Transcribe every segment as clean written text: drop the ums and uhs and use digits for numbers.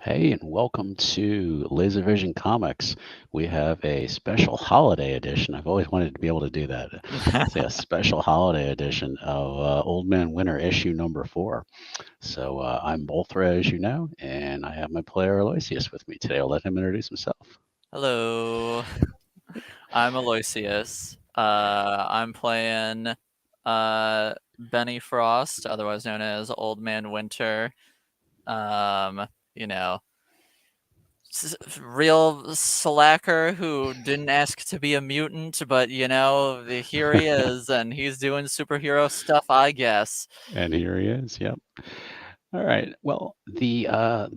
Hey, and welcome to Laser Vision Comics. We have a special holiday edition. I've always wanted to be able to do that. Say a special holiday edition of Old Man Winter issue number 4. I'm Bolthra, as you know, and I have my player Aloysius with me today. I'll let him introduce himself. Hello, I'm Aloysius. I'm playing Benny Frost, otherwise known as Old Man Winter. Um, you know, real slacker who didn't ask to be a mutant, but here he is, and he's doing superhero stuff, I guess. And here he is. Yep. All right. Well, the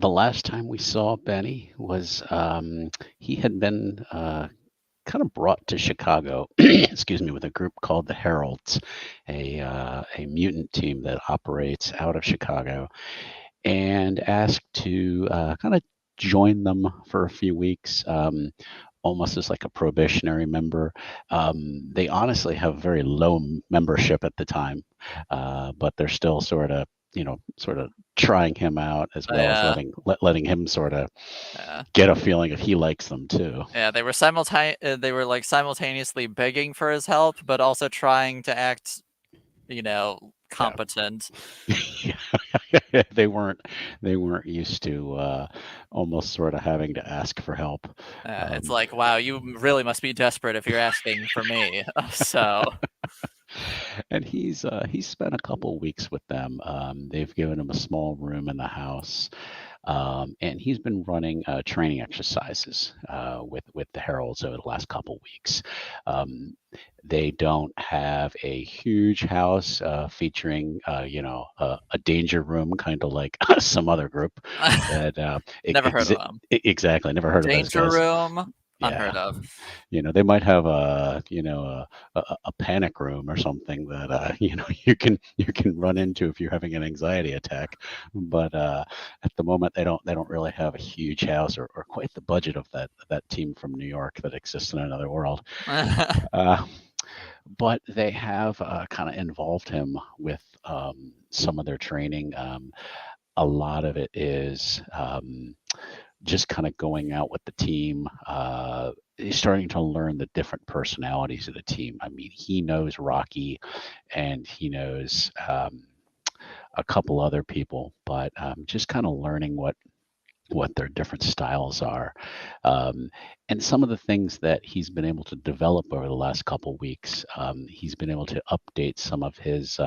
last time we saw Benny was he had been kind of brought to Chicago, excuse me, with a group called the Heralds, a mutant team that operates out of Chicago, and asked to kind of join them for a few weeks. Almost as like a probationary member. They honestly have very low membership at the time, but they're still sort of trying him out as well as Yeah, letting him sort of yeah, get a feeling if he likes them too. yeah. They were like simultaneously begging for his help, but also trying to act, Yeah. competent. they weren't they weren't used to almost sort of having to ask for help. It's Um, like, wow, you really must be desperate if you're asking for me. So, and he's spent a couple weeks with them. They've given him a small room in the house, and he's been running training exercises with the Heralds over the last couple weeks. Um, they don't have a huge house featuring, a danger room, kind of like some other group that never heard of them. exactly. Never heard of those Danger guys. Room, Yeah, unheard of. they might have a panic room or something that you can run into if you're having an anxiety attack. But at the moment, they don't really have a huge house or quite the budget of that team from New York that exists in another world. Uh, but they have kind of involved him with some of their training. A lot of it is just kind of going out with the team. He's starting to learn the different personalities of the team. I mean, he knows Rocky, and he knows a couple other people, but just kind of learning what their different styles are, um, and some of the things that he's been able to develop over the last couple weeks. He's been able to update some of his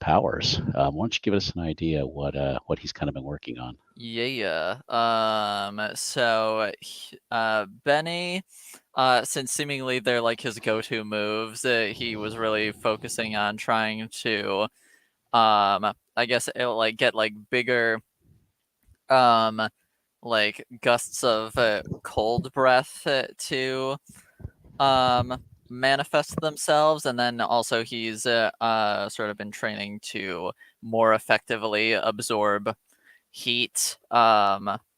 powers. Why don't you give us an idea what he's kind of been working on? Yeah. Benny, since seemingly they're like his go-to moves, he was really focusing on trying to, I guess it'll like get like bigger, um, like gusts of cold breath to manifest themselves, and then also he's sort of been training to more effectively absorb heat,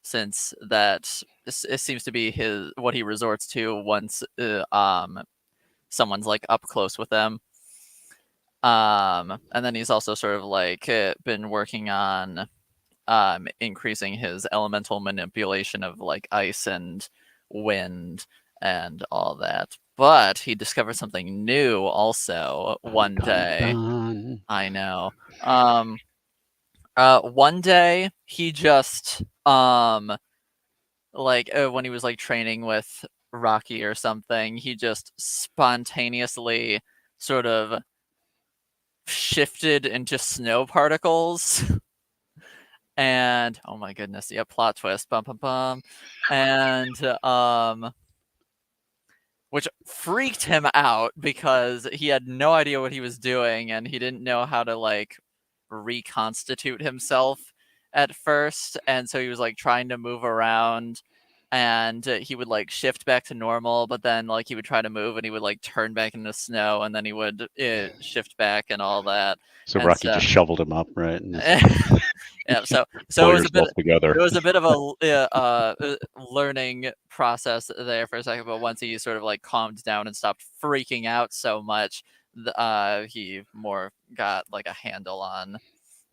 since it seems to be his what he resorts to once someone's like up close with them. And then he's also sort of like been working on increasing his elemental manipulation of like ice and wind and all that. But he discovered something new also Dun, one dun, day. dun. I know. One day he just when he was like training with Rocky or something, he just spontaneously sort of shifted into snow particles. And oh my goodness, yeah, plot twist, bum bum bum, and which freaked him out because he had no idea what he was doing and he didn't know how to like reconstitute himself at first, and so he was like trying to move around, and he would like shift back to normal, but then like he would try to move and he would like turn back into snow, and then he would shift back and all that. So And Rocky so just shoveled him up, right? And just yeah, so pull yourself it together. was a bit of a learning process there for a second, but once he sort of like calmed down and stopped freaking out so much, he more got like a handle on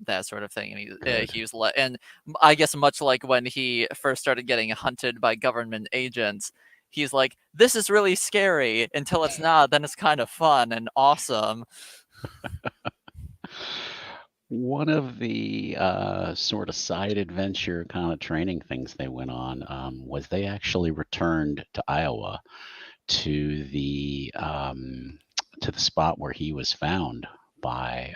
that sort of thing. And Good. he was and I guess much like when he first started getting hunted by government agents, he's like, "This is really scary until it's not. Then it's kind of fun and awesome." One of the sort of side adventure kind of training things they went on was they actually returned to Iowa to the spot where he was found by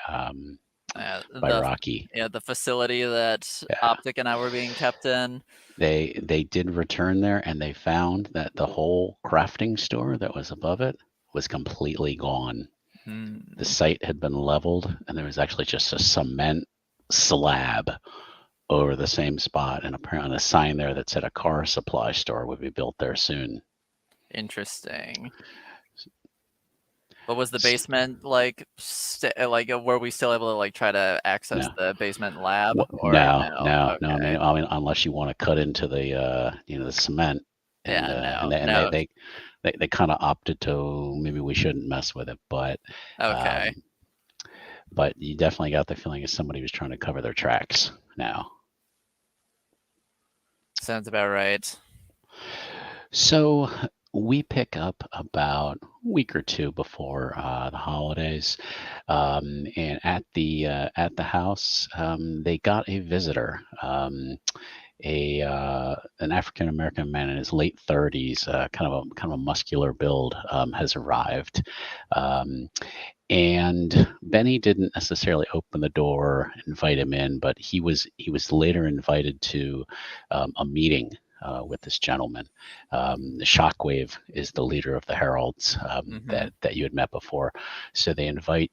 by The Rocky. yeah, the facility that Yeah, Optic and I were being kept in. they did return there, and they found that the whole crafting store that was above it was completely gone. The Hmm. site had been leveled, and there was actually just a cement slab over the same spot, and apparently a sign there that said a car supply store would be built there soon. Interesting. But was the basement like were we still able to like try to access No, the basement lab or no, no? no, no. Okay. I mean, unless you want to cut into the the cement, Yeah, and no, they and they no. they, they kind of opted to maybe we shouldn't mess with it, Okay. um, but you definitely got the feeling as somebody was trying to cover their tracks now. Sounds about right. So we pick up about a week or two before the holidays, and at the house they got a visitor, a an African American man in his late 30s, kind of a muscular build, has arrived. Um, and Benny didn't necessarily open the door, invite him in, but he was later invited to a meeting with this gentleman. The Shockwave is the leader of the Heralds Hmm. that you had met before, so they invite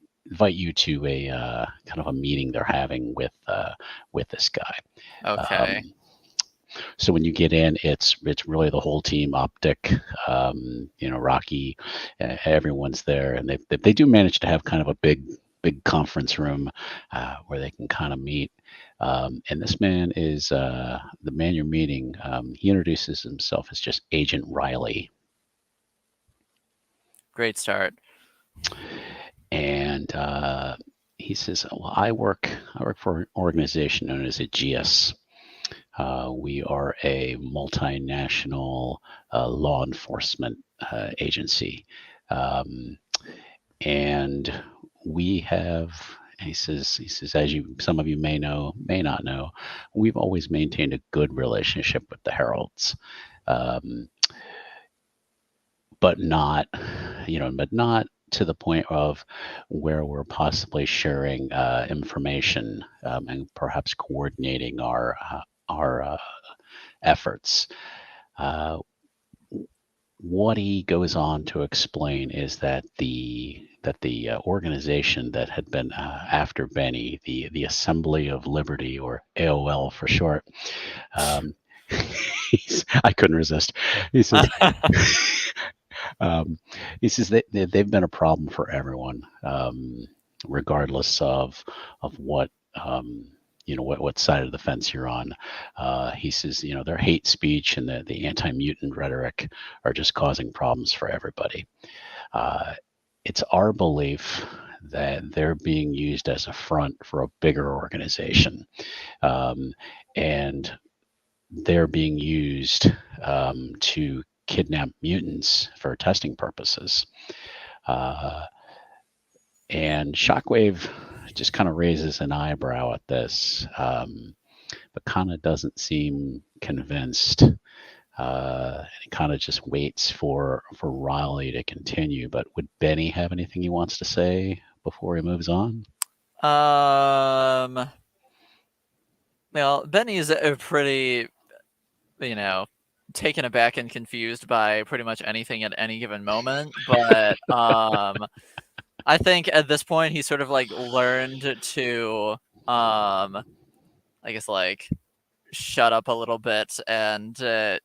you to a kind of a meeting they're having with this guy. Okay. Um, so when you get in, it's really the whole team. Optic, Rocky, everyone's there, and they do manage to have kind of a big conference room where they can kind of meet. And this man is the man you're meeting. He introduces himself as just Agent Riley, Great start. and he says, "Well, I work for an organization known as a GS. We are a multinational law enforcement agency. Um, and we have, he says, as some of you may know, may not know, we've always maintained a good relationship with the Heralds. Um, but not, but not to the point of where we're possibly sharing information and perhaps coordinating our efforts. Uh, what he goes on to explain is that the organization that had been after Benny, the Assembly of Liberty, or AOL for short, um, I couldn't resist. He says, um, they've been a problem for everyone, regardless of what. What side of the fence you're on. He says, their hate speech and the anti-mutant rhetoric are just causing problems for everybody. Uh, it's our belief that they're being used as a front for a bigger organization, um, and they're being used to kidnap mutants for testing purposes. Uh, and Shockwave just kind of raises an eyebrow at this, but kind of doesn't seem convinced. He kind of just waits for Riley to continue. But would Benny have anything he wants to say before he moves on? um. Well, Benny's a pretty, you know, taken aback and confused by pretty much anything at any given moment. But I think at this point he sort of like learned to I guess like shut up a little bit and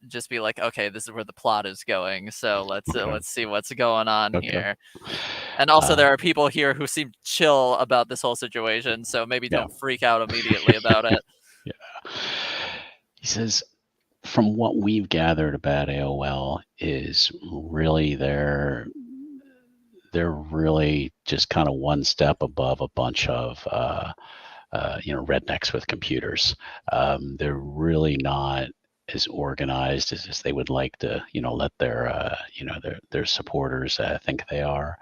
just be like, okay, this is where the plot is going. So Okay. let's see what's going on Okay. here. And also, Uh, there are people here who seem chill about this whole situation, so maybe yeah. don't freak out immediately about it. Yeah. He says, from what we've gathered about AOL, is really they're really just kind of one step above a bunch of rednecks with computers. They're really not as organized as they would like to, let their supporters think they are.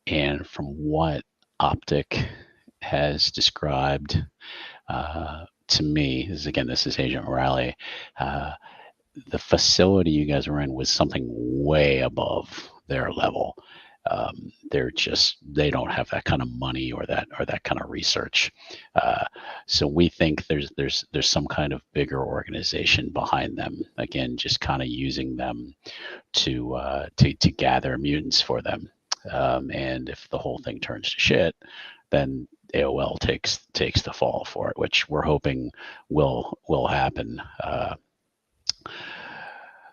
And from what Optic has described to me, this is Agent Morale. Uh, the facility you guys were in was something way above their level. They don't have that kind of money or that kind of research. Uh, so we think there's some kind of bigger organization behind them. Again, just kind of using them to gather mutants for them. And if the whole thing turns to shit, then AOL takes the fall for it, which we're hoping will happen.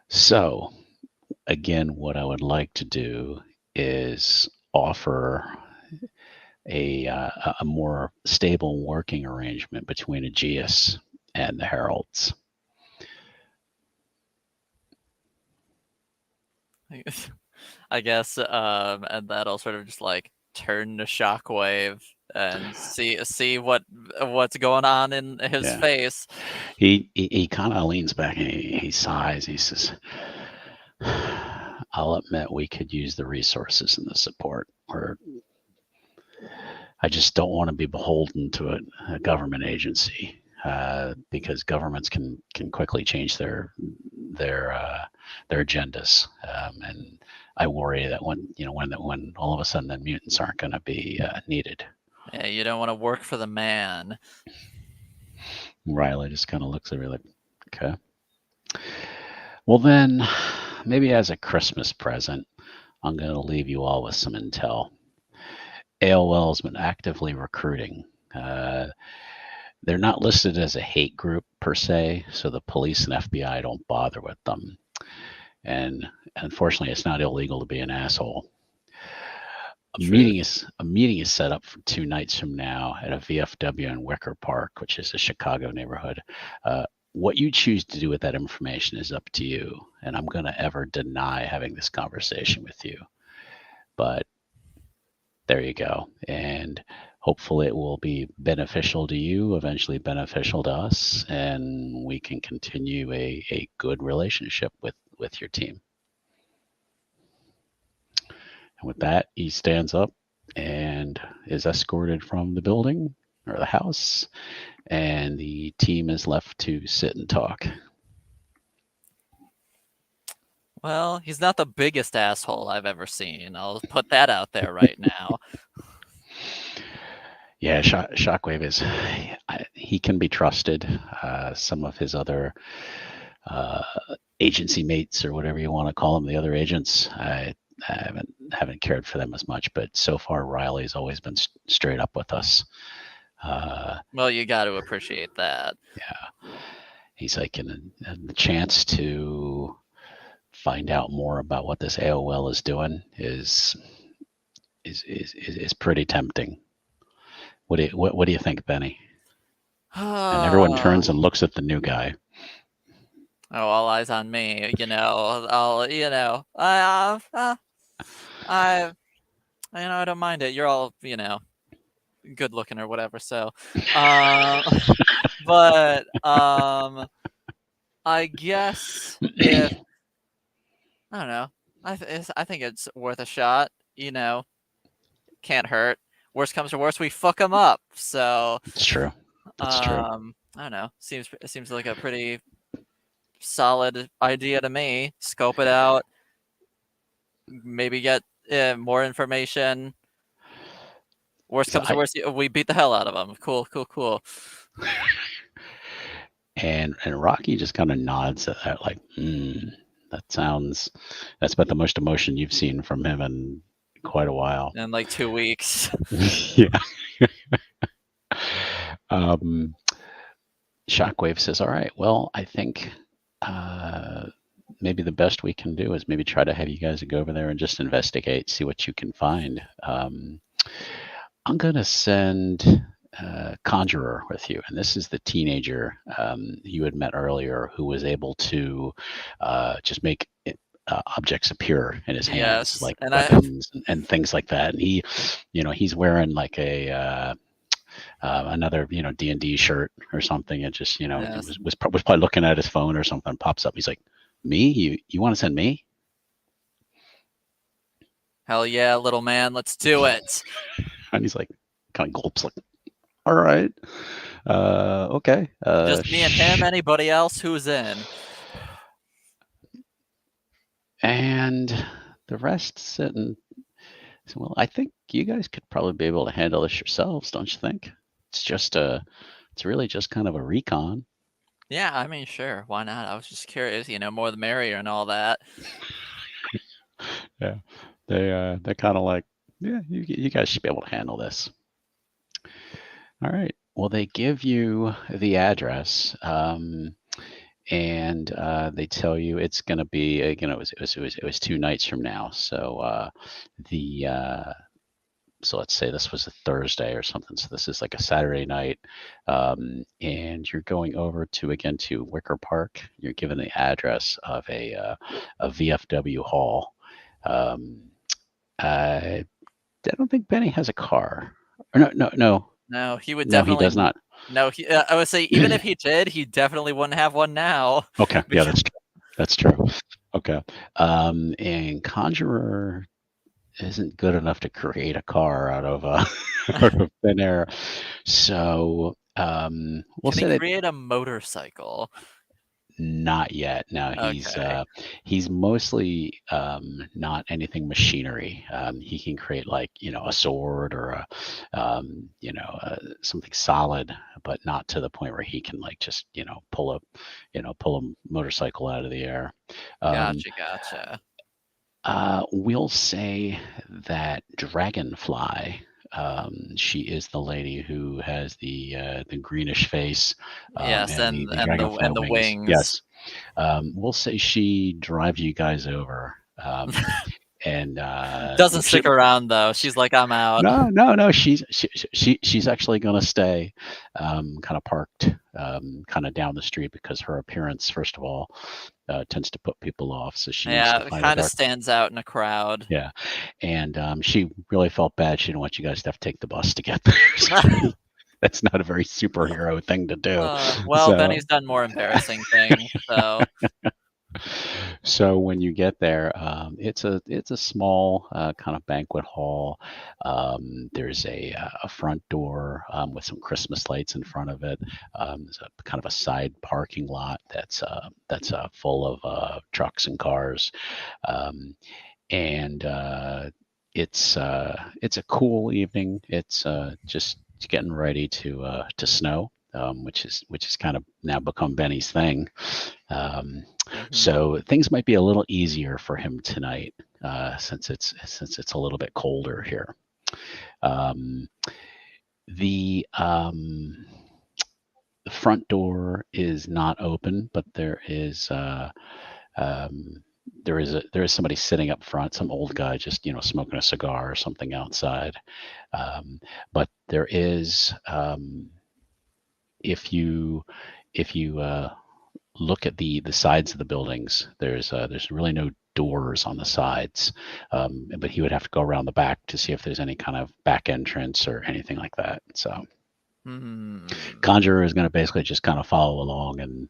So again, what I would like to do is offer a more stable working arrangement between Aegeus and the Heralds. I guess, and that'll sort of just like turn to Shockwave and see what's going on in his Yeah. face. He kind of leans back and he sighs. He says, "I'll admit we could use the resources and the support. Or I just don't want to be beholden to a government agency because governments can quickly change their agendas, and I worry that when all of a sudden the mutants aren't going to be needed." Yeah, you don't want to work for the man. Riley just kind of looks at me like, "Okay, well then, maybe as a Christmas present, I'm going to leave you all with some intel. AOL has been actively recruiting. They're not listed as a hate group per se, so the police and FBI don't bother with them. And unfortunately, it's not illegal to be an asshole. A meeting is set up for 2 nights from now at a VFW in Wicker Park, which is a Chicago neighborhood. What you choose to do with that information is up to you, and I'm going to ever deny having this conversation with you. But there you go, and hopefully it will be beneficial to you, eventually beneficial to us, and we can continue a good relationship with your team. And with that, he stands up and is escorted from the building or the house, and the team is left to sit and talk. Well, he's not the biggest asshole I've ever seen. I'll put that out there right now. Yeah, Shockwave is he can be trusted. Some of his other agency mates or whatever you want to call them, the other agents, I haven't cared for them as much, but so far Riley's always been straight up with us. Well, you got to appreciate that. Yeah, he's like, and the chance to find out more about what this AOL is doing is pretty tempting. What do you think, Benny? And everyone turns and looks at the new guy. Oh, all eyes on me. I don't mind it. You're all, good looking or whatever. So, but I guess if I don't know, I think it's worth a shot. Can't hurt. Worst comes to worst, we fuck them up. So it's true. That's true. I don't know. Seems like a pretty solid idea to me. Scope it out. Maybe get more information. Worst comes to worst, we beat the hell out of them. Cool. And Rocky just kind of nods at that, like, that's about the most emotion you've seen from him in quite a while. In like 2 weeks. Yeah. Shockwave says, all right, well, I think maybe the best we can do is maybe try to have you guys go over there and just investigate, see what you can find. I'm going to send Conjurer with you. And this is the teenager you had met earlier who was able to just make objects appear in his hands, like weapons and things like that. And he's wearing like a another D&D shirt or something, and just Yes. was probably looking at his phone or something. Pops up. He's like, "Me? You want to send me?" Hell yeah, little man, let's do it. And he's like, kind of gulps, like, "All right, okay." Just me and him. Anybody else who's in? And the rest sitting. So, well, I think you guys could probably be able to handle this yourselves, don't you think? It's really just kind of a recon. Yeah, I mean, sure, why not? I was just curious, more the merrier and all that. Yeah, they're kind of like, yeah, you guys should be able to handle this. All right. Well, they give you the address, and they tell you it's going to be, it was 2 nights from now. So the so let's say this was a Thursday or something. So this is like a Saturday night, and you're going over to Wicker Park. You're given the address of a VFW hall. Um, I don't think Benny has a car. Or No, he would no, he does definitely. not. No, I would say even if he did, he definitely wouldn't have one now. Okay, yeah, Because that's true. Okay, and Conjurer isn't good enough to create a car out of out of thin air. So we'll can he say that create a motorcycle? not yet. No, Okay, he's mostly not anything machinery. He can create like a sword or something solid, but not to the point where he can like just pull a motorcycle out of the air. Um, gotcha. we'll say that Dragonfly. She is the lady who has the greenish face Yes, and and the and the dragonfly and the wings. wings. Yes, we'll say she drives you guys over, and Doesn't stick around though. She's like, I'm out. no, she's actually gonna stay, kind of parked, kind of down the street because her appearance, first of all, tends to put people off. So she needs to Yeah, it find a kind of dark. stands out in a crowd. Yeah, and she really felt bad. She didn't want you guys to have to take the bus to get there. So that's not a very superhero thing to do. Well, So Benny's done more embarrassing things, so So when you get there, it's a small kind of banquet hall. There's a front door with some Christmas lights in front of it. There's a kind of a side parking lot that's full of trucks and cars, um, and it's a cool evening. It's just getting ready to snow. Which is kind of now become Benny's thing. Um, mhm. so things might be a little easier for him tonight, since it's a little bit colder here. Um, the the front door is not open, but um, there is somebody sitting up front, some old guy just smoking a cigar or something outside. Um, but there is, if you look at the sides of the buildings, there's really no doors on the sides, but he would have to go around the back to see if there's any kind of back entrance or anything like that. So Hmm. Conjurer is going to basically just kind of follow along and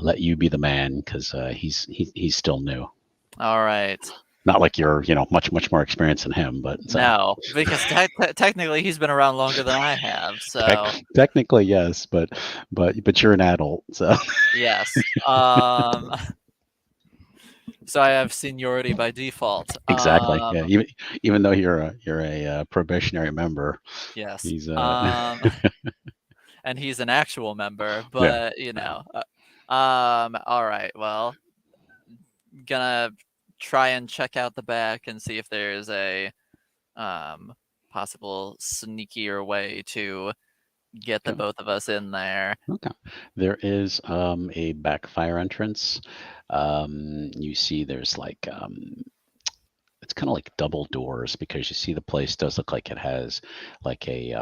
let you be the man because he's still new. All right. Not like you're much more experienced than him, but No, because technically he's been around longer than I have, so technically yes, but you're an adult, so yes. So I have seniority by default. exactly, yeah. Even though you're a probationary member, Yes. he's And he's an actual member, yeah. but all right. Well, gonna try and check out the back and see if there's a um possible sneakier way to get the Okay. both of us in there. Okay. There is a back fire entrance. You see there's like it's kind of like double doors because you see the place does look like it has like it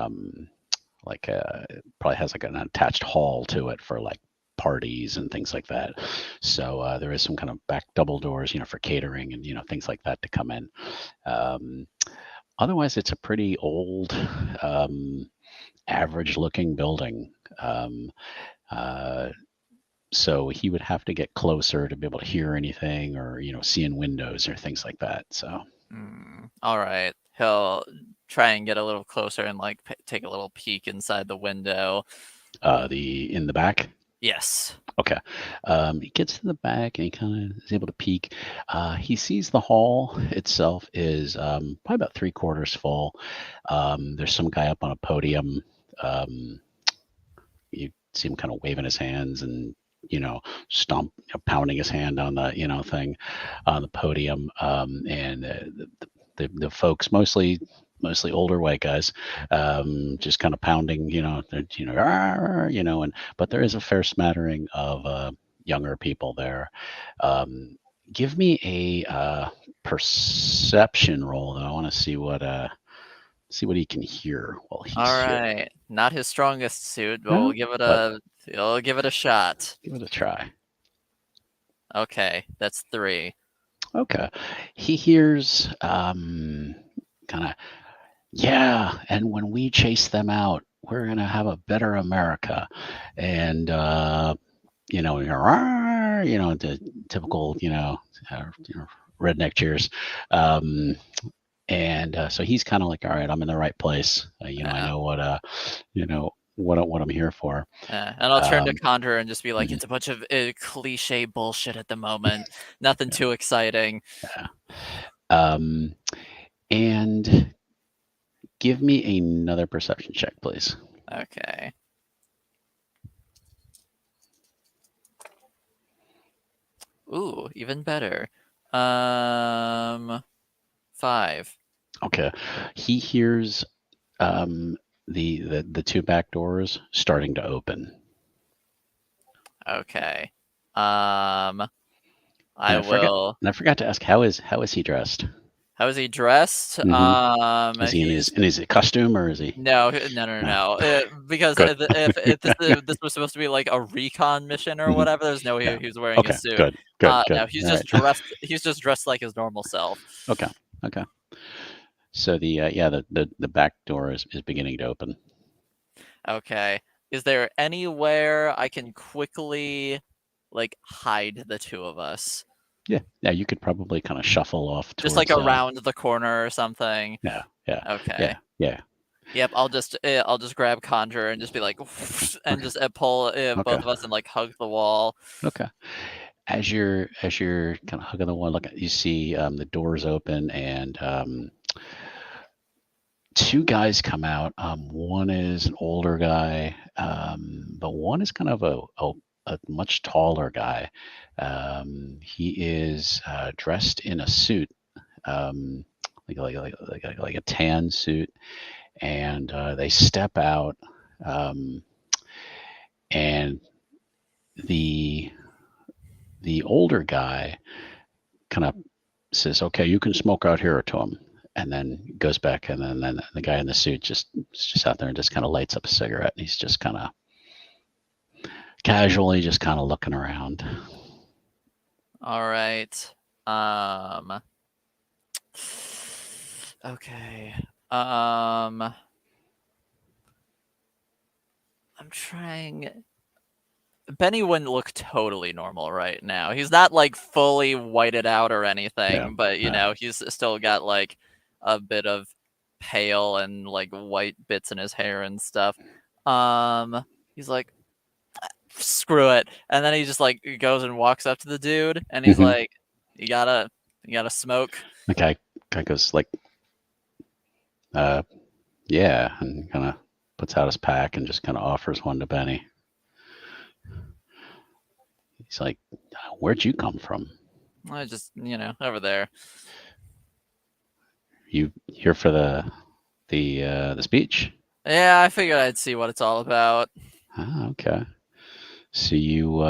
probably has like an attached hall to it for like parties and things like that. So there is some kind of back double doors, for catering and things like that to come in. Um, Otherwise, it's a pretty old, um, average looking building. Uh, so he would have to get closer to be able to hear anything or, see in windows or things like that. So, All right. He'll try and get a little closer and like take a little peek inside the window. in the back. Yes. Okay. He gets to the back and he kind of is able to peek. He sees the hall itself is probably about three-quarters full. There's some guy up on a podium. Um, you see him kind of waving his hands and stomp, pounding his hand on the thing on the podium. And the folks mostly older white guys, just kind of pounding, "Arr," and but there is a fair smattering of younger people there. Give me a perception roll, though. I want to see what he can hear while he's All here. right. Not his strongest suit, but No, but we'll give it a shot. give it a try. Okay, that's 3. Okay, he hears kind of, yeah, and when we chase them out, we're gonna have a better America, and the typical, redneck cheers. Um, and so he's kind of like, all right, I'm in the right place. I Yeah. know what I'm here for. Yeah. And I'll turn to Um, Conjure and just be like, mhm, it's a bunch of cliche bullshit at the moment. Nothing yeah, too exciting. yeah. Um, and give me another perception check, please. Okay. Ooh, even better. 5. Okay, he hears the two back doors starting to open. Okay. And I will. I forgot to ask, how is he dressed? How is he dressed? Hmm. Is he in He's his costume or is he? No. no. Because Good. if this was supposed to be like a recon mission or Hmm. whatever, there's no way Yeah. he was wearing a Okay. suit. Good. Good. Good. No, he's All just right. dressed. He's just dressed like his normal self. Okay. Okay. So the back door is beginning to open. Okay. Is there anywhere I can quickly like hide the two of us? Yeah. Yeah. You could probably kind of shuffle off Just like towards. around the corner or something. Yeah. Yeah. Okay. Yeah. Yeah. Yep, I'll just grab Conjure and just be like, and Okay. just pull Okay. both of us and like hug the wall. Okay. As you're kind of hugging the wall, look, you see the doors open and two guys come out. One is an older guy, but one is kind of a much taller guy. He is dressed in a suit, um, like a tan suit, and they step out, um, and the the older guy kind of says, "Okay, you can smoke out here," to him, and then goes back, and then the guy in the suit just out there and just kind of lights up a cigarette. And he's just kind of casually, just kind of looking around. All right. Um. Okay. I'm trying. Benny wouldn't look totally normal right now. He's not like fully whited out or Yeah, anything, but yeah. he's still got like a bit of pale and like white bits in his hair and stuff. He's like, screw it. And then he just like goes and walks up to the dude and he's Hmm. like, you gotta smoke. The guy goes like, uh, yeah, and kind of puts out his pack and just kind of offers one to Benny. He's like, "Where'd you come from? I just, over there. You here for the speech?" Yeah, I figured I'd see what it's all about. Ah, okay. So you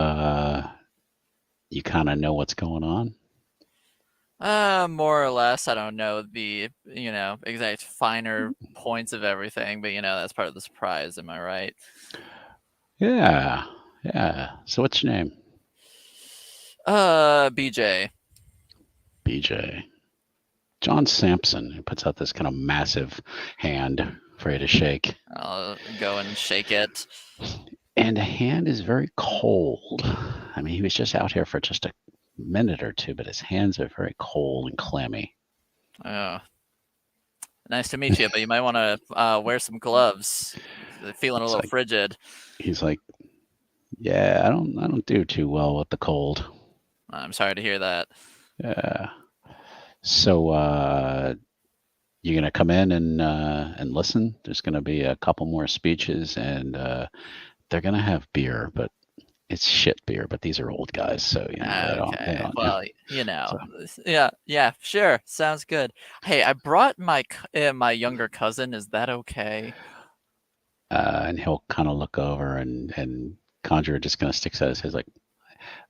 kind of know what's going on. More or less. I don't know the, exact finer points of everything, but that's part of the surprise, am I right? Yeah, yeah. So what's your name? BJ. BJ. John Sampson. He puts out this kind of massive hand. afraid to shake. I'll go and shake it. And the hand is very cold. I mean, he was just out here for just a minute or two, but his hands are very cold and clammy. Oh, nice to meet you, but you might want to wear some gloves. Feeling a It's little like frigid. he's like, yeah, I don't do too well with the cold. I'm sorry to hear that. Yeah. So you're gonna come in and listen. There's gonna be a couple more speeches, and they're gonna have beer, but it's shit beer. But these are old guys, so they Okay. don't. Yeah. Well, So yeah, sure. Sounds good. Hey, I brought my younger cousin. Is that okay? and he'll kind of look over, and Conjurer just kind of sticks out his head like,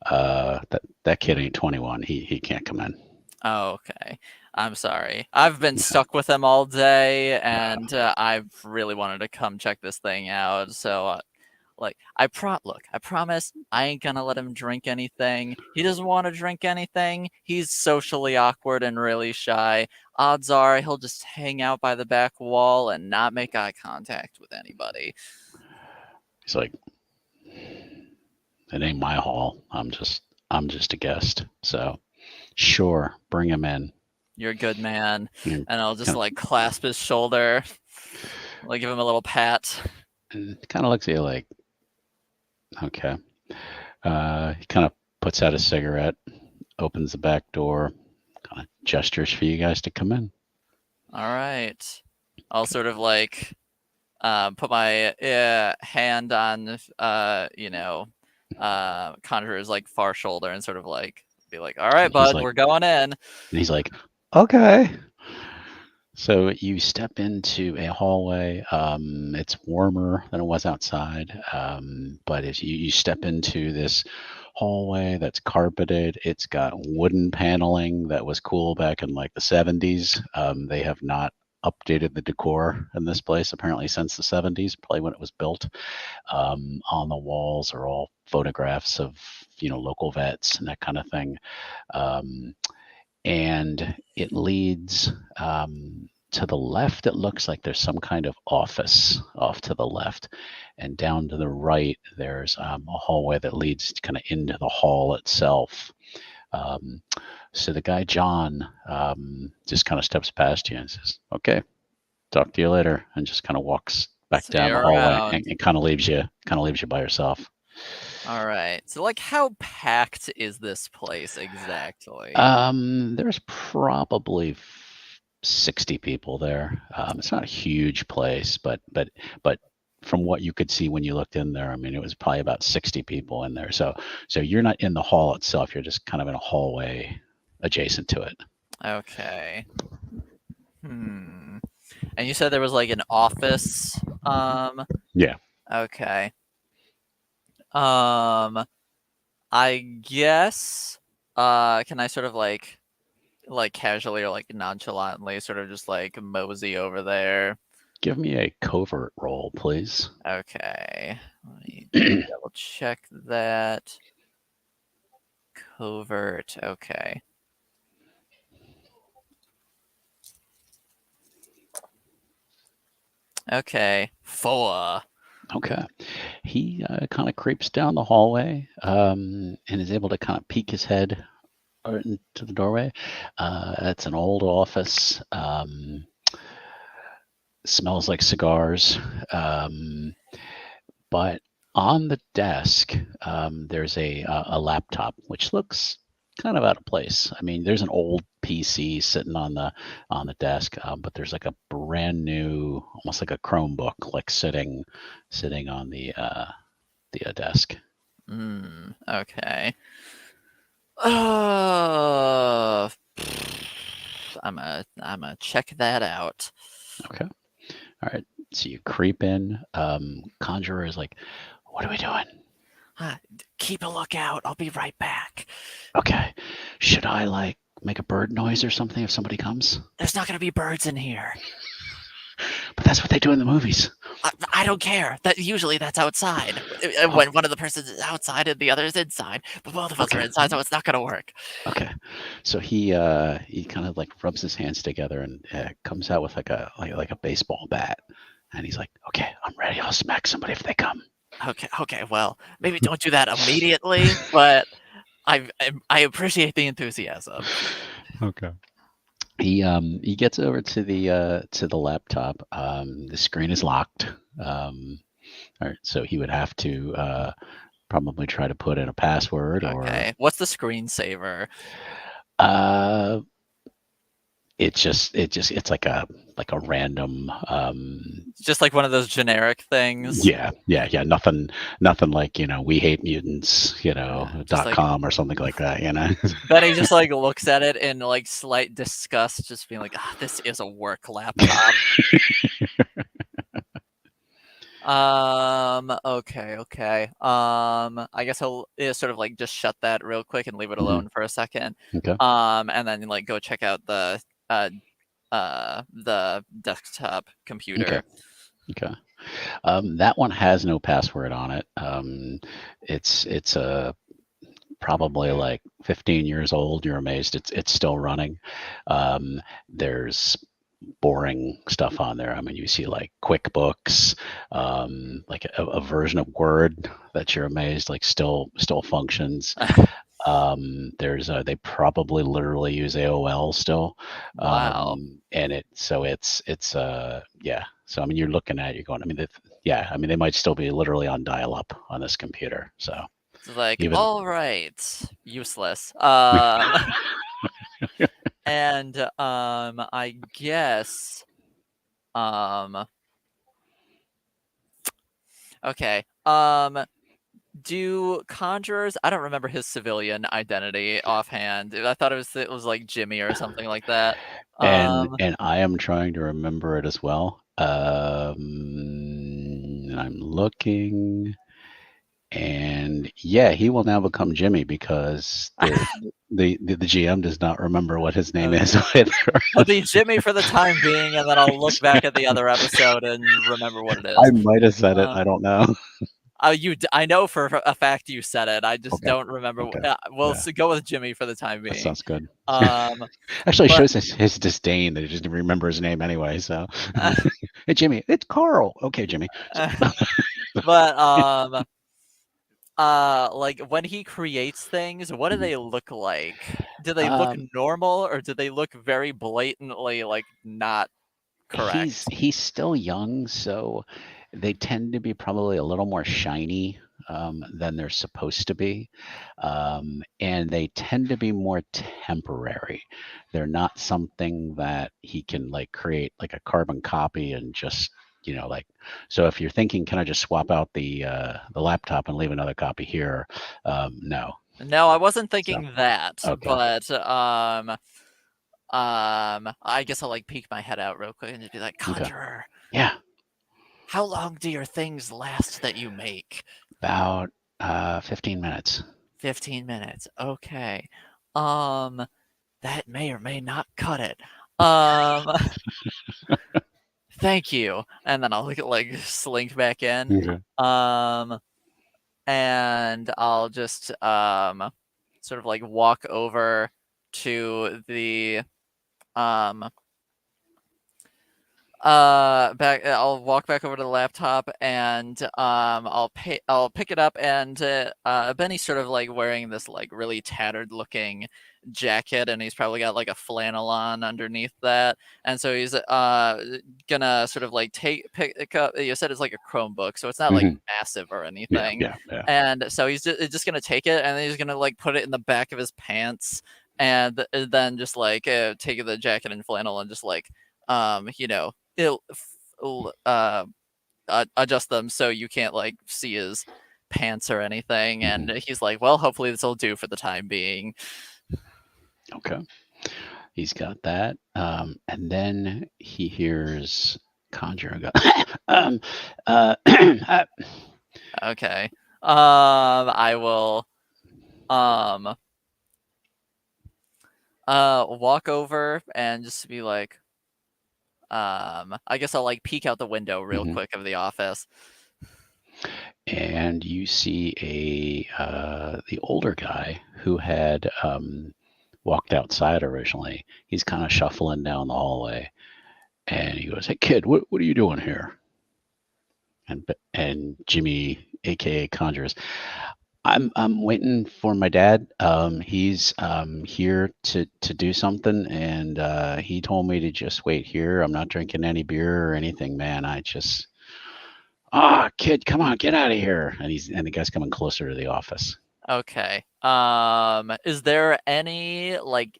that kid ain't 21. He can't come in. Oh, okay. I'm sorry. I've been Yeah. stuck with him all day, and I've really wanted to come check this thing out. So, like, I promise I ain't gonna let him drink anything. He doesn't want to drink anything. He's socially awkward and really shy. Odds are he'll just hang out by the back wall and not make eye contact with anybody. He's like, it ain't my hall. I'm just a guest. So sure, bring him in. You're a good man. And And I'll just kind like clasp his shoulder, like give him a little pat. of looks at you like, okay. He kind of puts out a cigarette, opens the back door, kind of gestures for you guys to come in. All right. I'll sort of like put my hand on Conjurer's like far shoulder and sort of like be like, "All right, And he's bud, like, we're going in." and he's like, okay. So you step into a hallway. It's warmer than it was outside, but as you step into this hallway that's carpeted, it's got wooden paneling that was cool back in like the 70s. They have not updated the decor in this place apparently since the 70s, probably when it was built. On the walls are all photographs of local vets and that kind of thing. Um, and it leads to the left. It looks like there's some kind of office off to the left, and down to the right there's a hallway that leads kind of into the hall itself. um, so the guy John just kind of steps past you and says, okay, talk to you later, and just kind of walks back See down you the hallway, around. and kind of leaves you by yourself. All right. So like how packed is this place exactly? There's probably 60 people there. It's not a huge place, but from what you could see when you looked in there, I mean, it was probably about 60 people in there. So you're not in the hall itself. You're just kind of in a hallway adjacent to it. Okay. And you said there was like an office. Yeah. Okay. I guess can I sort of like casually or like nonchalantly sort of just like mosey over there? Give me a covert roll, please. Okay. Let me double check that. Covert. Okay. Okay. 4. Okay. He kind of creeps down the hallway and is able to kind of peek his head into the doorway. It's an old office. Smells like cigars. But on the desk, there's a laptop, which looks kind of out of place. I mean, there's an old PC sitting on the desk, but there's like a brand new, almost like a Chromebook, like sitting on the desk. Okay. Uh, I'm gonna check that out. Okay. All right. So you creep in. Conjurer is like, "What are we doing?" Keep a lookout. I'll be right back. Okay. Should I like make a bird noise or something if somebody comes? There's not gonna be birds in here. But that's what they do in the movies. I don't care. Usually that's outside. When one of the persons is outside and the other is inside, but both of us are inside, so it's not gonna work. Okay. So he kind of like rubs his hands together and comes out with like a baseball bat, And he's like, okay, I'm ready. I'll smack somebody if they come. Okay. Well, maybe don't do that immediately, but I appreciate the enthusiasm. Okay. He gets over to the laptop. The screen is locked. So he would have to probably try to put in a password or Okay. What's the screensaver? uh it's like a random Just like one of those generic things. yeah, nothing like, we hate mutants, Just like .com or something like that. Benny just like looks at it in like slight disgust, just being like, this is a work laptop. Okay. I guess I'll sort of like just shut that real quick and leave it Mhm. alone for a second. Okay. And then like go check out uh the desktop Okay. computer. Okay. That one has no password on it. It's probably like 15 years old. You're amazed it's still running. There's boring stuff on there. I mean, you see like QuickBooks, like a version of Word that you're amazed like still functions. There's they probably literally use AOL still, Wow. and it's yeah. So I mean, you're looking at it, you're going. I mean, yeah. I mean, they might still be literally on dial-up on this computer. So It's like, even all right, useless. And I guess um okay. Do conjurers? I don't remember his civilian identity offhand. I thought it was like Jimmy or something like that. and I am trying to remember it as well. I'm looking, and yeah, he will now become Jimmy because the GM does not remember what his name is Okay. either. He'll be Jimmy for the time being, and then I'll look back at the other episode and remember what it I is. might have said it. Uh, I don't know. I know for a fact you said it. I just Okay. don't remember. Okay. We'll Yeah, go with Jimmy for the time that being. sounds good. Um, Actually, it but shows his disdain that he doesn't remember his name anyway. So, hey, Jimmy, it's Carl. Okay, Jimmy. So, but like when he creates things, what do mhm. they look like? Do they look um, normal or do they look very blatantly like not correct? he's still young, so they tend to be probably a little more shiny than they're supposed to be, and they tend to be more temporary. They're not something that he can like create like a carbon copy and just like. So if you're thinking, can I just swap out the laptop and leave another copy here? No. No, I wasn't So thinking that, okay. but I guess I'll like peek my head out real quick and just be like, Okay. Conjurer, Yeah. how long do your things last that you make? About 15 minutes. 15 minutes. Okay. Um, that may or may not cut it. Um, thank you. And then I'll like slink back in. Okay. Um, and I'll just sort of like walk over to the um back I'll walk back over to the laptop and I'll pick it up and Benny's sort of like wearing this like really tattered looking jacket and he's probably got like a flannel on underneath that and so he's gonna sort of like pick up, you said it's like a Chromebook so it's not like Hmm. massive or Yeah. anything, Yeah. Yeah. and so he's just gonna take it and then he's gonna like put it in the back of his pants and then just like take the jacket and flannel and just like you know it'll adjust them so you can't like see his pants or anything. And Hmm. he's like, well, hopefully this will do for the time being. Okay. He's got that. And then he hears Conjure go, um, Okay. I will um walk over and just be like, I guess I'll like peek out the window real mhm. quick of the office. And you see the older guy who had walked outside originally. He's kind of shuffling down the hallway, and he goes, "Hey, kid, what are you doing here?" and Jimmy, aka Conjurers. I'm waiting for my dad. He's here to do something, and he told me to just wait here. I'm not drinking any beer or anything, man. I just kid, come on, get out of here. And the guy's coming closer to the office. Okay. Is there any like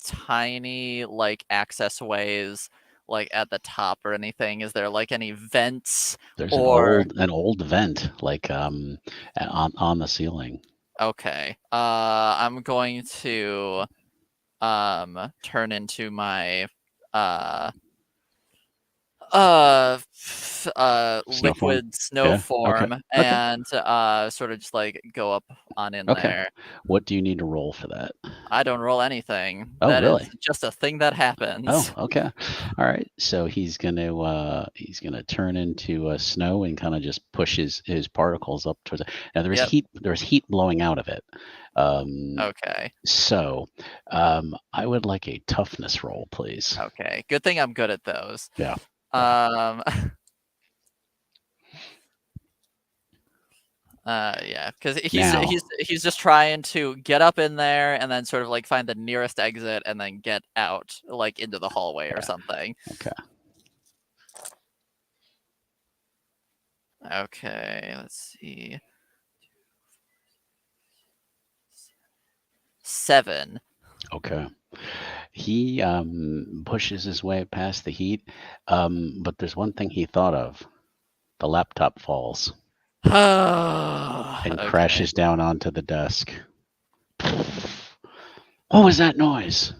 tiny like access ways like at the top or anything? Is there like any vents There's or an old vent like on the ceiling. okay. I'm going to turn into my uh Snow form. liquid snow Yeah. Okay. form Okay. and sort of just like go up on in Okay. there. What do you need to roll for that? I don't roll anything. Oh, That is really? just a thing that Oh, happens. okay. All right. So he's gonna turn into snow and kind of just push his particles up towards it. Now Yep. there's heat blowing out of it. Um, Okay. so I would like a toughness roll, please. Okay. Good thing I'm good at those. Yeah. Yeah. Um yeah, because Now, he's just trying to get up in there and then sort of like find the nearest exit and then get out like into the hallway or yeah. something. Okay. Okay, let's see. 7. Okay. He pushes his way past the heat, but there's one thing he thought of. The laptop falls and Okay. crashes down onto the desk. What was that noise?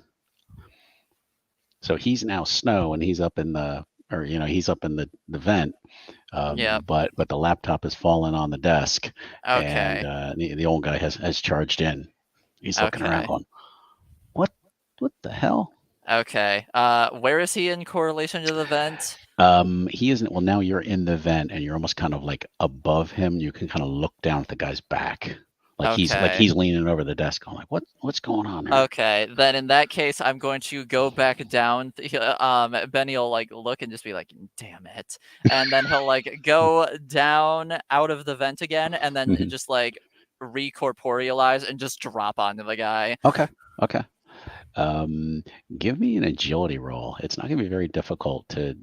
So he's now snow and he's up in the or he's up in the vent, Yep. but the laptop has fallen on the desk, and Okay. the old guy has charged in. He's looking around Okay. going, what what the hell? Okay. Where is he in correlation to the vent? He isn't. Well, now you're in the vent and you're almost kind of like above him. You can kind of look down at the guy's back, like Okay. he's leaning over the desk. I'm like, what's going on here? Okay, then in that case, I'm going to go back down. Benny will like look and just be like, "Damn it!" And then he'll like go down out of the vent again, and then Mhm. just like recorporealize and just drop onto the guy. Okay. Okay. Um, Give me an agility roll. It's not going to be very difficult to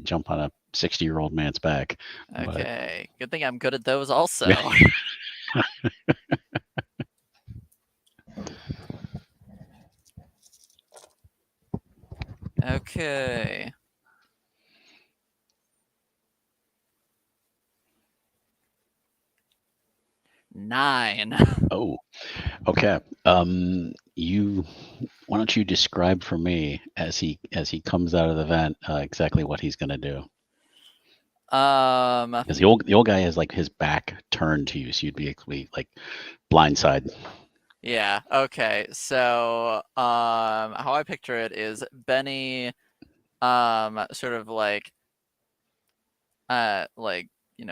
jump on a 60-year-old man's back, but Okay, good thing I'm good at those also. Okay. 9. oh, okay. You Why don't you describe for me as he comes out of the vent exactly what he's going to do? Um, Because the old guy has like his back turned to you, so you'd be like blindside. yeah, okay. So, how I picture it is Benny, sort of like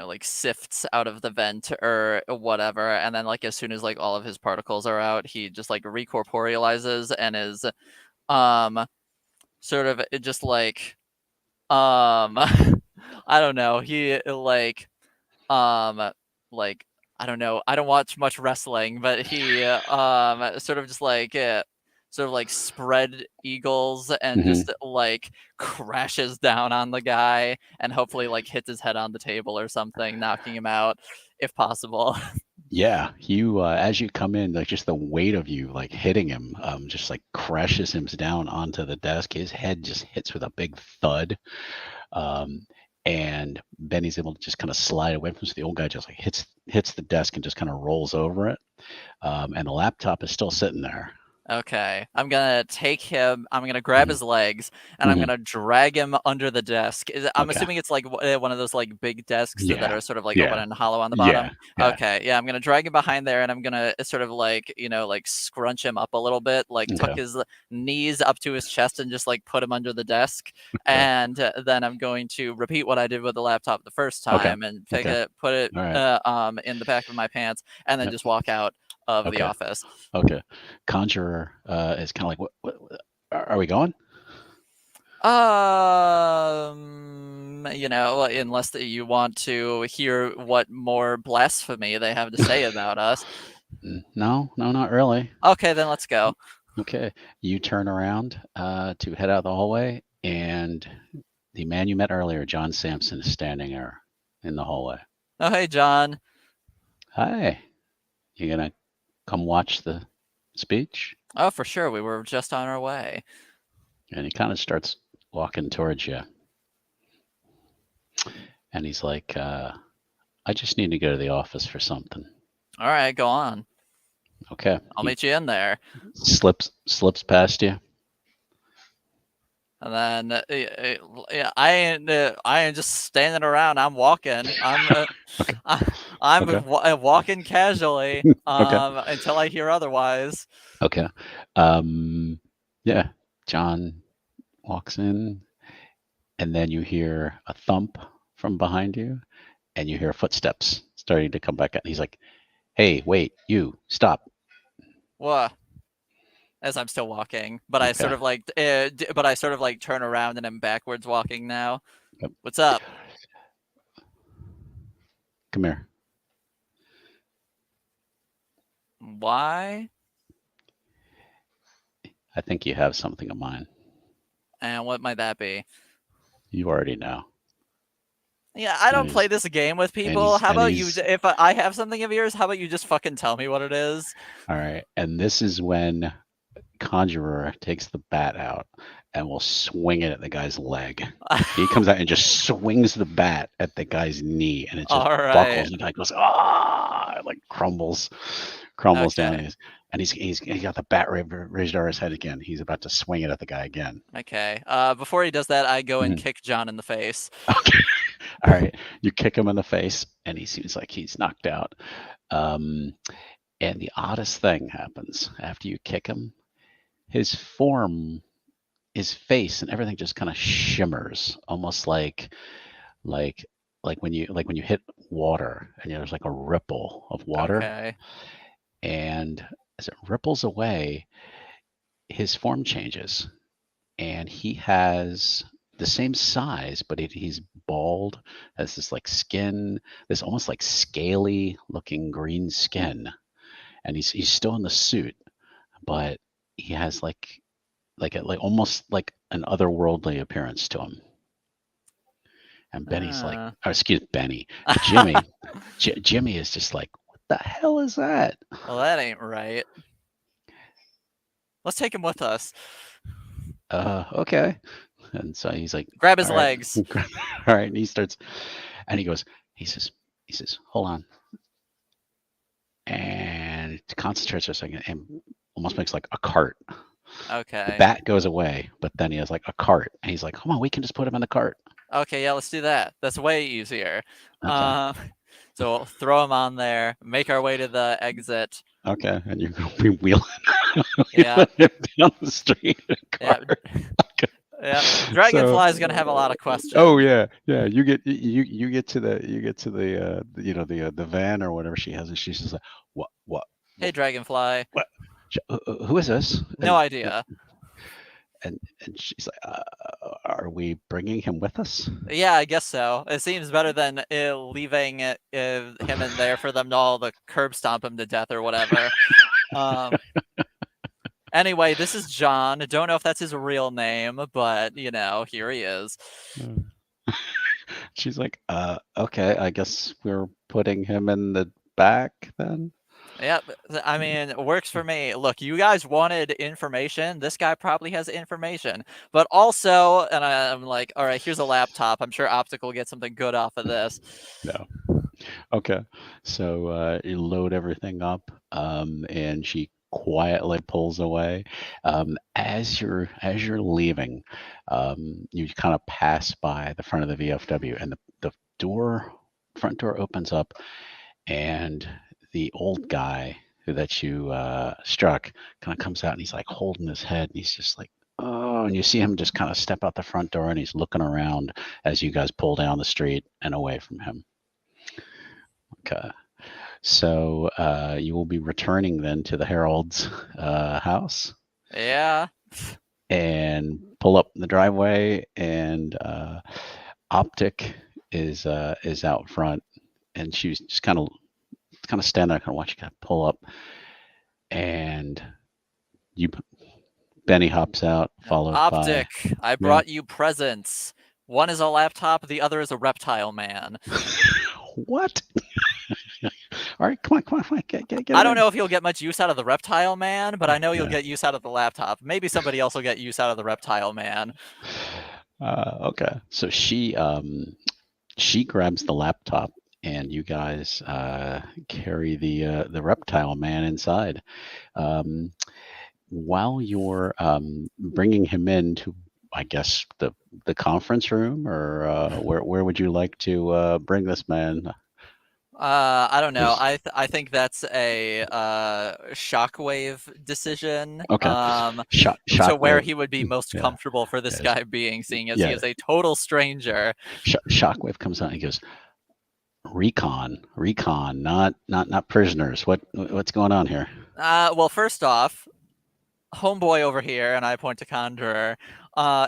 like sifts out of the vent or whatever, and then like as soon as like all of his particles are out, he just like recorporealizes and is um sort of just um I don't know. He um like I don't know. I don't watch much wrestling, but he sort of just sort of like spread eagles and Hmm. just like crashes down on the guy and hopefully like hits his head on the table or something, knocking him out if possible. Yeah, you as you come in, like just the weight of you like hitting him, just like crashes him down onto the desk. His head just hits with a big thud, um, and Benny's able to just kind of slide away from. So the old guy just like hits the desk and just kind of rolls over it, and the laptop is still sitting there. Okay, I'm gonna take him. I'm gonna grab Hmm. his legs and I'm Hmm. gonna drag him under the desk. I'm Okay. assuming it's like one of those like big desks that Yeah. are sort of like open Yeah. and hollow on the bottom. Yeah. Yeah. Okay, yeah, I'm gonna drag him behind there and I'm gonna sort of like like scrunch him up a little bit, like tuck Okay. his knees up to his chest and just like put him under the desk. Okay. And then I'm going to repeat what I did with the laptop the first Okay. time and Okay. put it All right. in the back of my pants and then Yep. just walk out of the Okay. office. Okay. Conjurer is kind of like, are we going? Um, unless that you want to hear what more blasphemy they have to say about us. No, not really. Okay, then let's go. Okay, you turn around to head out the hallway, and the man you met earlier, John Sampson, is standing there in the hallway. Oh, hey, John. Hi, you gonna come watch the speech? Oh, for sure. We were just on our way. And he kind of starts walking towards you. And he's like, I just need to go to the office for something. All right, go on. Okay. I'll He meet you in there. slips past you. And then yeah, I ain't just standing around. I'm walking. Okay. I'm Okay. walking casually Okay. until I hear otherwise. Okay. Yeah. John walks in, and then you hear a thump from behind you, and you hear footsteps starting to come back up. He's like, "Hey, wait, you stop." What? As I'm still walking, but I sort Okay. of like, but I sort of like turn around and I'm backwards walking now. Yep. What's up? Come here. Why? I think you have something of mine. And what might that be? You already know. Yeah, I And don't play he's this game with and people. he's How and about you? he's If I have something of yours, how about you just fucking tell me what it is? all right. And this is when Conjurer takes the bat out and will swing it at the guy's leg. He comes out and just swings the bat at the guy's knee, and it just All right. buckles, and the guy goes, ah, it like crumbles down. Okay. And he's got the bat raised over his head again. He's about to swing it at the guy again. Okay. Before he does that, I go and Mhm. kick John in the face. Okay. All right. You kick him in the face, and he seems like he's knocked out. Um, and the oddest thing happens after you kick him. His form, his face, and everything just kind of shimmers, almost like when you hit water, and there's like a ripple of water, Okay. and as it ripples away, his form changes, and he has the same size, but he's bald, has this like skin, this almost like scaly looking green skin, and he's still in the suit, but he has like almost like an otherworldly appearance to him. And Benny's like, Uh. or excuse Benny, Jimmy, Jimmy is just like, what the hell is that? Well, that ain't right. Let's take him with us. Okay. And so he's like, Grab his all right, legs. all right. And he starts, and he says, hold on, and concentrates for a second, and almost makes like a cart. The Okay. bat goes away, but then he has like a cart, and he's like, come on, we can just put him in the cart. Okay, yeah, let's do that. That's way easier. Okay. So we'll throw him on there, make our way to the exit. Okay, and you're gonna be wheeling, Yeah. wheeling him down the street in a Yeah. cart. Okay. Yeah. So, Dragonfly is gonna have a lot of questions. oh yeah, yeah. You get to the the van or whatever she has, and she says, what Hey, Dragonfly. what? Who is this? No idea. And she's like, are we bringing him with us? Yeah, I guess so. It seems better than leaving him in there for them to all the curb stomp him to death or whatever. Anyway, this is John. Don't know if that's his real name, but here he is. She's like, okay, I guess we're putting him in the back then. Yeah, I mean, it works for me. Look, you guys wanted information. This guy probably has information. But also, and I'm like, all right, here's a laptop. I'm sure Optical will get something good off of this. No. Okay. So you load everything up, and she quietly pulls away. As you're leaving, you kind of pass by the front of the VFW, and the front door opens up, and the old guy that you struck kind of comes out, and he's like holding his head, and he's just like, oh, and you see him just kind of step out the front door, and he's looking around as you guys pull down the street and away from him. Okay. So you will be returning then to the Heralds' house Yeah. and pull up in the driveway, and Optic is out front, and she's just kind of standing there, kind of watching you pull up, and you Benny hops out, followed by Optic, I yeah. brought you presents. One is a laptop, the other is a reptile man. What? All right, come on, get I him don't in. know if you'll get much use out of the reptile man, but I know you'll Yeah. get use out of the laptop. Maybe somebody else will get use out of the reptile man. Okay. So she grabs the laptop, and you guys carry the reptile man inside. Um, while you're bringing him into, I guess, the conference room, or where would you like to bring this man? I don't know. Is I think that's a shockwave decision. okay. To where Shockwave. he would be most Yeah. comfortable for this Yes. guy being, seeing as he Yeah. is a total stranger. Shockwave comes out and he goes, recon, not prisoners. What's going on here? Well, first off, homeboy over here, and I point to Conjurer,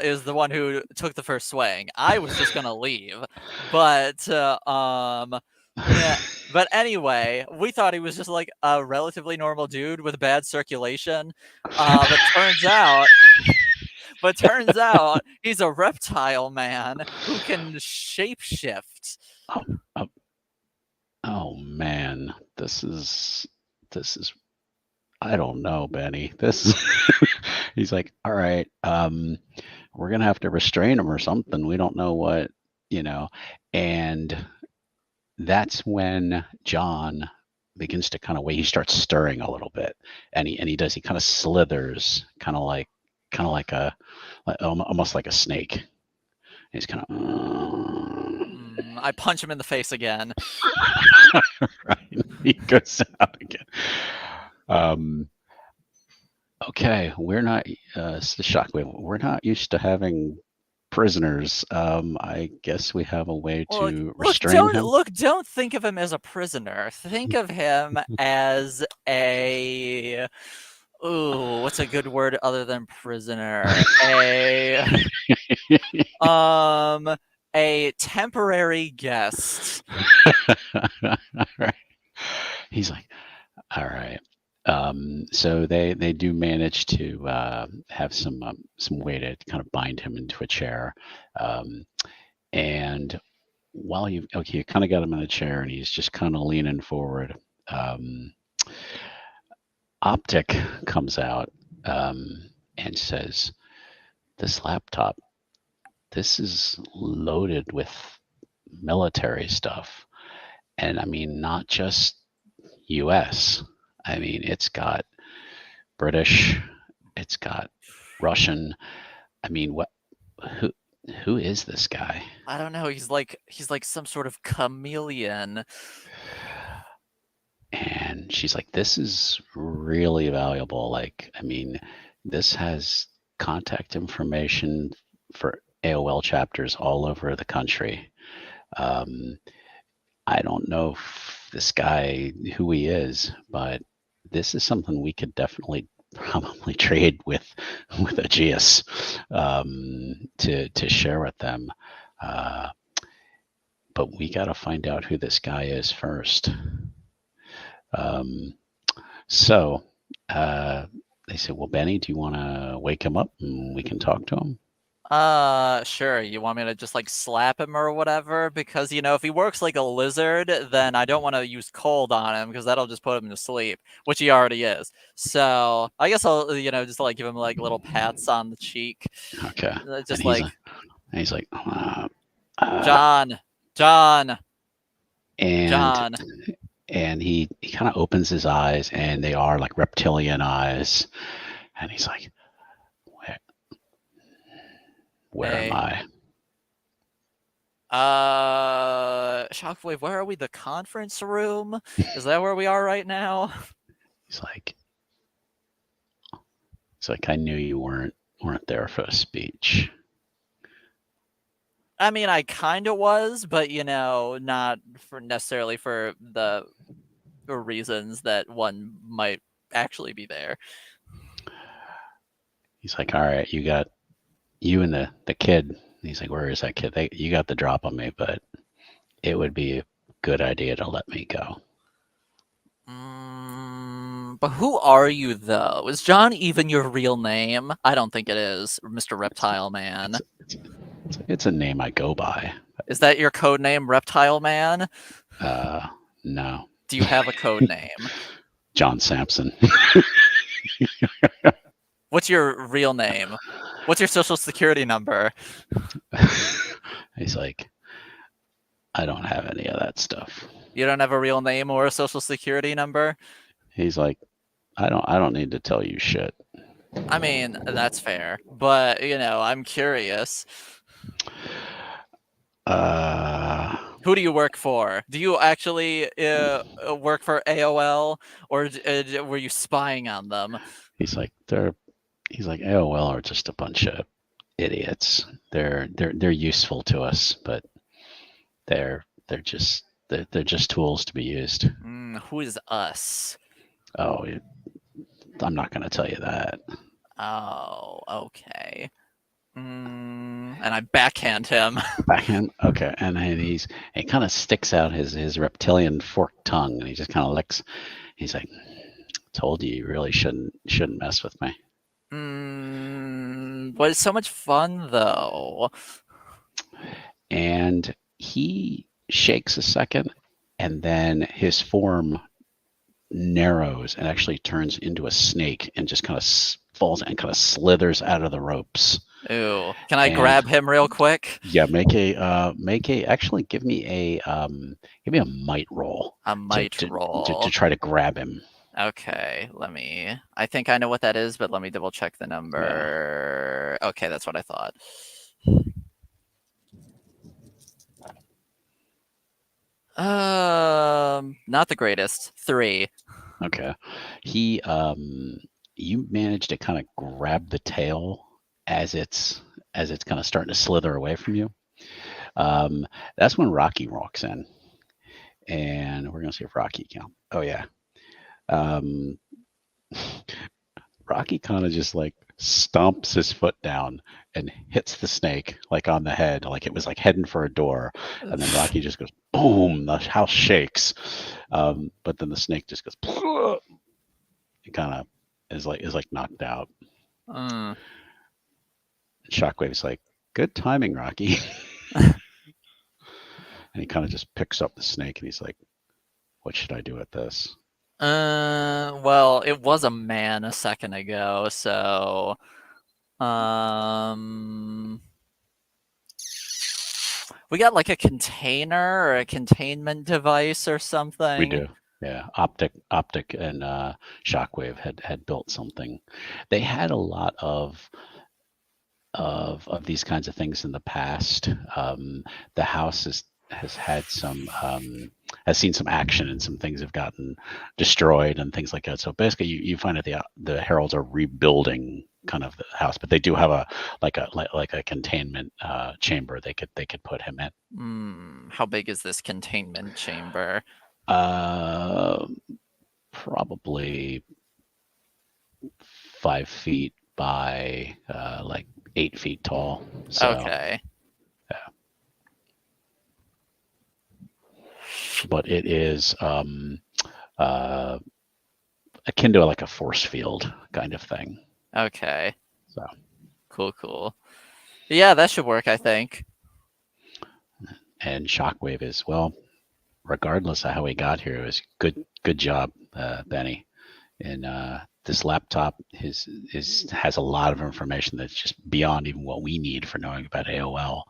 is the one who took the first swing. I was just gonna leave, but yeah. But anyway, we thought he was just like a relatively normal dude with bad circulation. But turns out he's a reptile man who can shapeshift. Oh, oh, oh man, this is I don't know, Benny. This he's like, all right, we're gonna have to restrain him or something. We don't know what, you know, and that's when John begins to kind of wait. He starts stirring a little bit, and he kind of slithers, kind of like almost like a snake. He's kind of I punch him in the face again. right. He goes out again. Um, okay, we're not it's the shockwave. We're not used to having prisoners. I guess we have a way Well, to restrain him. don't think of him as a prisoner. Think of him as a ooh, what's a good word other than prisoner? Um a temporary guest. Right. He's like, all right. So they do manage to have some way to kind of bind him into a chair, um, and while you kind of got him in a chair, and he's just kind of leaning forward. Um, Optic comes out and says, "This laptop, this is loaded with military stuff, and I mean not just U.S. I mean it's got British, it's got Russian. I mean, who who is this guy?" I don't know, he's like some sort of chameleon. And she's like, "This is really valuable. Like, I mean, this has contact information for AOL chapters all over the country. Um, I don't know if this guy, who he is, but this is something we could definitely probably trade with Aegeus to share with them. Uh, but we got to find out who this guy is first." Um, so they said, "Well, Benny, do you want to wake him up and we can talk to him?" Sure. You want me to just like slap him or whatever? Because, you know, if he works like a lizard, then I don't want to use cold on him because that'll just put him to sleep, which he already is. So I guess I'll, you know, just like give him like little pats on the cheek. Okay. And Just like, he's like, uh, John, John, and John. he kind of opens his eyes, and they are like reptilian eyes, and he's like, where am Hey. I? Shockwave, where are we? The conference room? Is that where we are right now? He's like, it's like, I knew you weren't there for a speech. I mean, I kind of was, but you know, not for necessarily for the reasons that one might actually be there. He's like, all right, you got you and the kid. He's like, "Where is that kid? You got the drop on me, but it would be a good idea to let me go." But who are you, though? Is John even your real name? I don't think it is, Mr. It's Reptile Man. it's a name I go by. Is that your code name, Reptile Man? Uh, no, Do you have a code name? John Sampson. What's your real name? What's your social security number? He's like, "I don't have any of that stuff." You don't have a real name or a social security number? He's like, "I don't need to tell you shit." I mean, that's fair, but I'm curious. Uh, Who do you work for? Do you actually work for AOL, or were you spying on them? he's like, he's like, AOL are just a bunch of idiots. They're useful to us, but they're just tools to be used. Who is us? Oh, I'm not going to tell you that. Oh, okay. And I backhand him. Backhand. Okay, and then he kind of sticks out his reptilian forked tongue, and he just kind of licks. He's like, "Told you, you really shouldn't mess with me." But it's so much fun, though. And he shakes a second, and then his form narrows and actually turns into a snake and just kind of falls and kind of slithers out of the ropes. Ooh, can I And grab him real quick? yeah, make a actually give me a might roll A might roll. to try to grab him. Okay, I think I know what that is, but let me double check the Yeah. number. Okay, that's what I thought. Not the greatest. 3. Okay. You manage to kind of grab the tail as it's kind of starting to slither away from you. That's when Rocky walks in, and we're gonna see if Rocky can. Oh yeah. Um, Rocky kind of just like stomps his foot down and hits the snake like on the head, like it was like heading for a door. And then Rocky just goes boom, the house shakes. But then the snake just goes, it kind of is like knocked out. Mm. Shockwave's like, good timing, Rocky. And he kind of just picks up the snake and he's like, what should I do with this? Well, it was a man a second ago, so we got like a container or a containment device or We something. do. Yeah, optic, and Shockwave had built something. They had a lot of these kinds of things in the past. The house has had some has seen some action, and some things have gotten destroyed and things like that. So basically, you find that the Heralds are rebuilding kind of the house, but they do have a like a containment chamber they could put him in. How big is this containment chamber? Uh, Probably 5 feet by like 8 feet tall. So, Okay. yeah. But it is uh, akin to like a force field kind of thing. Okay. So, Cool. Yeah, that should work, I think. and Shockwave is, well, regardless of how he got here, it was good job, Benny. And this laptop has a lot of information that's just beyond even what we need for knowing about AOL.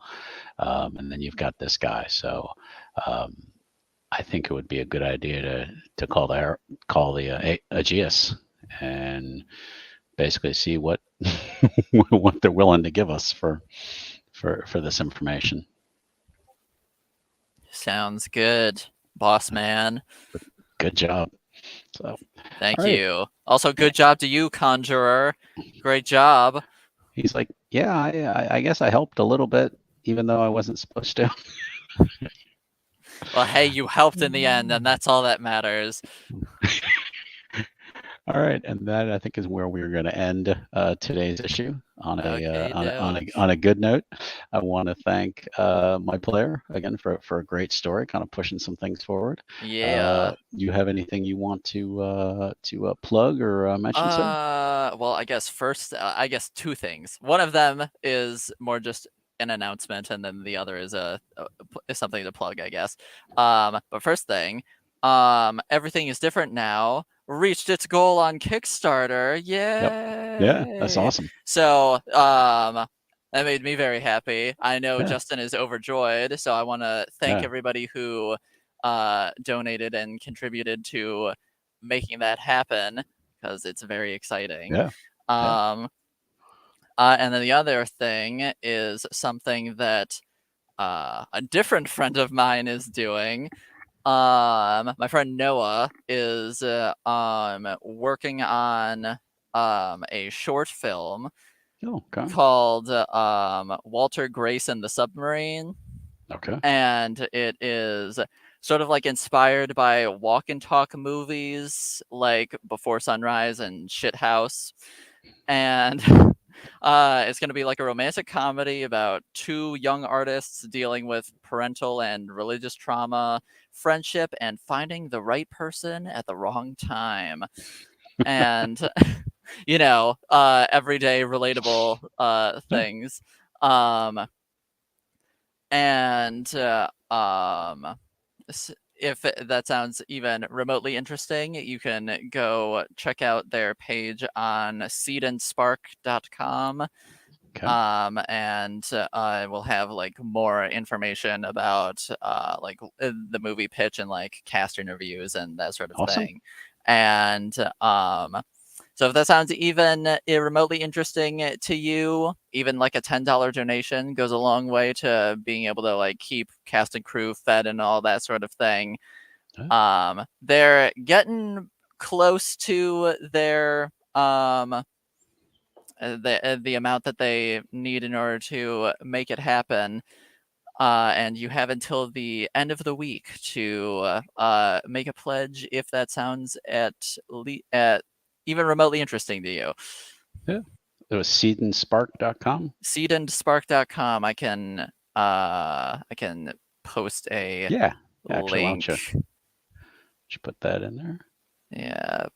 And then you've got this guy, so I think it would be a good idea to call the Aegeus and basically see what what they're willing to give us for this information. Sounds good, boss man. Good job. So, Thank all right. you. Also, good job to you, Conjurer. Great job. He's like, yeah, I guess I helped a little bit, even though I wasn't supposed to. Well, hey, you helped in the end, and that's all that matters. All right, and that I think is where we're going to end today's issue. Okay, dope. on a good note, I want to thank my player again for a great story, kind of pushing some things forward. Yeah. You have anything you want to plug or mention, sir? Well, I guess first, I guess two things. One of them is more just an announcement, and then the other is is something to plug, I guess. But first thing, everything is different now. Reached its goal on Kickstarter. Yep. Yeah, that's Yay! awesome. So, that made me very happy. I know Yeah, Justin is overjoyed, so I want to thank yeah, everybody who donated and contributed to making that happen because it's very exciting. yeah, yeah. Um, and then the other thing is something that a different friend of mine is doing. My friend Noah is working on a short film Oh, okay, called Walter Grace and the Submarine, okay. and it is sort of like inspired by walk and talk movies like Before Sunrise and Shithouse. And it's going to be like a romantic comedy about two young artists dealing with parental and religious trauma, friendship, and finding the right person at the wrong time. And everyday relatable Yeah, things. Um, and if that sounds even remotely interesting, you can go check out their page on seedandspark.com. okay. And we'll have like more information about the movie pitch and like cast interviews and that sort of Awesome. thing. And so if that sounds even remotely interesting to you, even like a $10 donation goes a long way to being able to like keep cast and crew fed and all that sort of thing. Yeah, They're getting close to their the amount that they need in order to make it happen. And you have until the end of the week to make a pledge if that sounds at even remotely interesting to you. yeah. It was seedandspark.com. Seedandspark.com. I can post a Yeah. Actually, why don't link. you put that in there? Yep.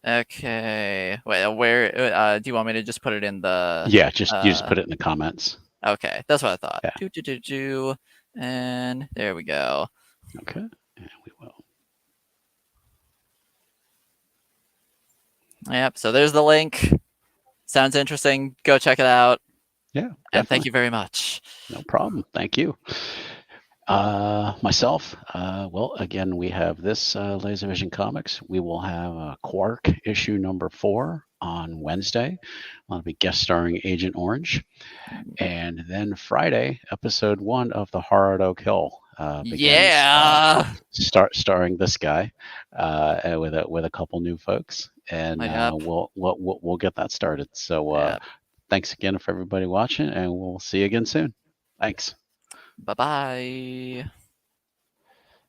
Okay. Wait, where do you want me to just put it in the Yeah, you just put it in the comments. okay, that's what I thought. Yeah. And there we go. Okay. And we will. Yep. So there's the link. Sounds interesting. Go check it out. Yeah, And definitely. thank you very much. No problem. Thank you. Myself, well, again, we have this Laservision Comics. We will have Quark issue number 4 on Wednesday. I'll be guest starring Agent Orange. And then Friday, episode 1 of The Hard Oak Hill begins. Yeah. Starring this guy with a couple new folks, and Yep. we'll get that started. So Yep. thanks again for everybody watching, and we'll see you again soon. Thanks. Bye-bye.